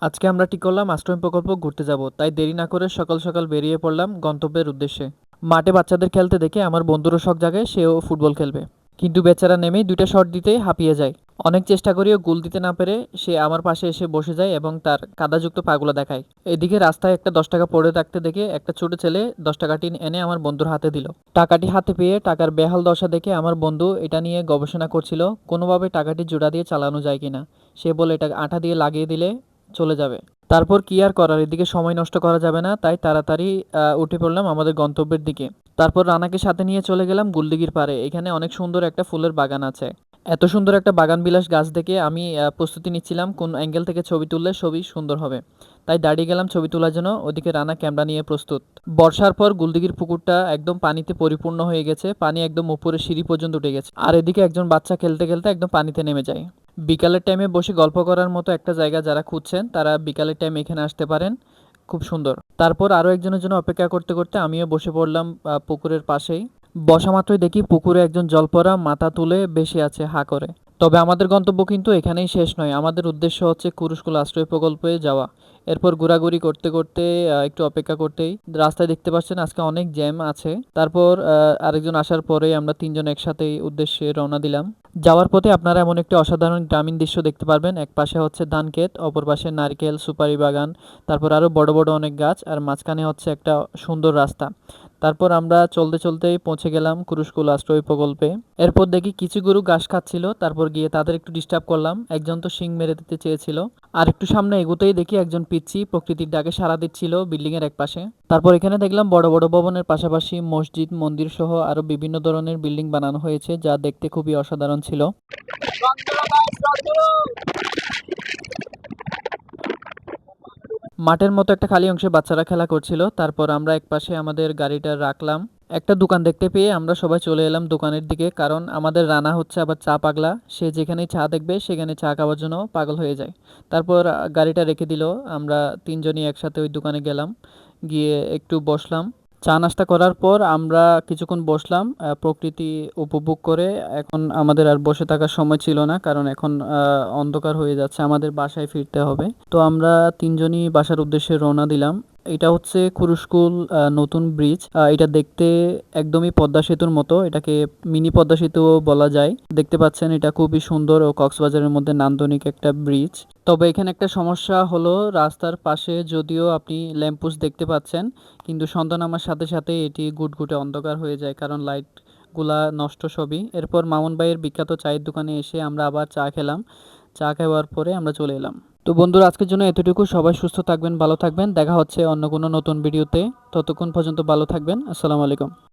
আজকে আমরা ঠিক করলাম আশ্রম প্রকল্প ঘুরতে যাব, তাই দেরি না করে সকাল সকাল বেরিয়ে পড়লাম গন্তব্যের উদ্দেশ্যে। মাঠে বাচ্চাদের খেলতে দেখে আমার বন্ধুরও শখ জাগে, সেও ফুটবল খেলবে। কিন্তু বেচারা নেমেই দুইটা শট দিতেই হাঁপিয়ে যায়। অনেক চেষ্টা করেও গোল দিতে না পেরে সে আমার পাশে এসে বসে যায় এবং তার কাদাযুক্ত পাগুলা দেখায়। এদিকে রাস্তায় একটা 10 টাকা পড়ে থাকতে দেখে একটা ছোট ছেলে 10 টাকাটি এনে আমার বন্ধুর হাতে দিল। টাকাটি হাতে পেয়ে টাকার বেহাল দশা দেখে আমার বন্ধু এটা নিয়ে গবেষণা করছিল কোনোভাবে টাকাটি জোড়া দিয়ে চালানো যায় কিনা। সে বলে এটা আঠা দিয়ে লাগিয়ে দিলে চলে যাবে। তারপর কি আর করার, এদিকে সময় নষ্ট করা যাবে না, তাই তাড়াতাড়ি উঠে পড়লাম আমাদের গন্তব্যের দিকে। তারপর রানাকে সাথে নিয়ে চলে গেলাম গুলদিঘির পাড়ে। এখানে অনেক সুন্দর একটা ফুলের বাগান আছে। এত সুন্দর একটা বাগান বিলাস গাছ দেখে আমি প্রস্তুতি নিচ্ছিলাম কোন অ্যাঙ্গেল থেকে ছবি তুললে ছবি সুন্দর হবে। তাই দাঁড়িয়ে গেলাম ছবি তোলার জন্য। ওদিকে রানা ক্যামেরা নিয়ে প্রস্তুত। বর্ষার পর গুলদিঘির পুকুরটা একদম পানিতে পরিপূর্ণ হয়ে গেছে, পানি একদম উপরে সিঁড়ি পর্যন্ত উঠে গেছে। আর এদিকে একজন বাচ্চা খেলতে খেলতে একদম পানিতে নেমে যায়। বিকালের টাইমে বসে গল্প করার মতো একটা জায়গা যারা খুঁজছেন তারা বিকালের টাইমে এখানে আসতে পারেন, খুব সুন্দর। তারপর আরও একজনের জন্য অপেক্ষা করতে করতে আমিও বসে পড়লাম পুকুরের পাশেই। বসা মাত্রই দেখি পুকুরে একজন জলপরা মাথা তুলে বেশি আছে হা করে। তবে আমাদের গন্তব্য কিন্তু এখানেই শেষ নয়, আমাদের উদ্দেশ্য হচ্ছে কুরুশকুল আশ্রয় প্রকল্পে যাওয়া। এরপর ঘোরাঘুরি করতে করতে একটু অপেক্ষা করতেই রাস্তায় দেখতে পাচ্ছেন আজকে অনেক জ্যাম আছে। তারপর আরেকজন আসার পরেই আমরা তিনজন একসাথেই উদ্দেশ্যে রওনা দিলাম। যাওয়ার পথে আপনারা এমন একটি অসাধারণ গ্রামীণ দৃশ্য দেখতে পারবেন। এক পাশে হচ্ছে ধান ক্ষেত, অপর পাশে নারকেল সুপারি বাগান, তারপর আরও বড় বড় অনেক গাছ, আর মাঝখানে হচ্ছে একটা সুন্দর রাস্তা। তারপর আমরা চলতে চলতেই পৌঁছে গেলাম কুরুশকুল আশ্রয় প্রকল্পে। এরপর দেখি কিছু গরু ঘাস খাচ্ছিল, তারপর গিয়ে তাদের একটু ডিস্টার্ব করলাম। একজন তো শিং মেরে দিতে চেয়েছিল। আর একটু সামনে এগোতেই দেখি একজন পিচ্চি প্রকৃতির ডাকে সাড়া দিচ্ছিল বিল্ডিং এর এক পাশে। তারপর এখানে দেখলাম বড় বড় ভবনের পাশাপাশি মসজিদ মন্দির সহ আরো বিভিন্ন ধরনের বিল্ডিং বানানো হয়েছে, যা দেখতে খুবই অসাধারণ ছিল। মাঠের মতো একটা খালি অংশে বাচ্চারা খেলা করছিল। তারপর আমরা একপাশে আমাদের গাড়িটা রাখলাম। একটা দোকান দেখতে পেয়ে আমরা সবাই চলে এলাম দোকানের দিকে, কারণ আমাদের রানা হচ্ছে আবার চা পাগলা। সে যেখানেই চা দেখবে সেখানে চা খাওয়ার জন্য পাগল হয়ে যায়। তারপর গাড়িটা রেখে দিল। আমরা তিনজনই একসাথে ওই দোকানে গেলাম, গিয়ে একটু বসলাম। চা নাস্তা করার পর আমরা কিছুক্ষণ বসলাম প্রকৃতি উপভোগ করে। এখন আমাদের আর বসে থাকার সময় ছিল না, কারণ এখন অন্ধকার হয়ে যাচ্ছে, আমাদের বাসায় ফিরতে হবে। তো আমরা তিনজনই বাসার উদ্দেশ্যে রওনা দিলাম। এটা হচ্ছে কুরুশকুল নতুন ব্রিজ। এটা দেখতে একদমই পদ্মা সেতুর মতো, এটাকে মিনি পদ্মা সেতু বলা যায়। দেখতে পাচ্ছেন এটা খুবই সুন্দর ও কক্সবাজারের মধ্যে নান্দনিক একটা ব্রিজ। তবে এখানে একটা সমস্যা হলো, রাস্তার পাশে যদিও আপনি ল্যাম্পপোস্ট দেখতে পাচ্ছেন, কিন্তু সন্ধ্যা নামার সাথে সাথে এটি গুটগুটে অন্ধকার হয়ে যায়, কারণ লাইটগুলা নষ্ট সবই। এরপর মামুন ভাইয়ের বিখ্যাত চায়ের দোকানে এসে আমরা আবার চা খেলাম। চা খাওয়ার পরে আমরা চলে এলাম। তো বন্ধুরা, আজকের জন্য এতটুকু। সবাই সুস্থ থাকবেন, ভালো থাকবেন। দেখা হচ্ছে অন্য কোনো নতুন ভিডিওতে। ততক্ষণ পর্যন্ত ভালো থাকবেন। আসসালামু আলাইকুম।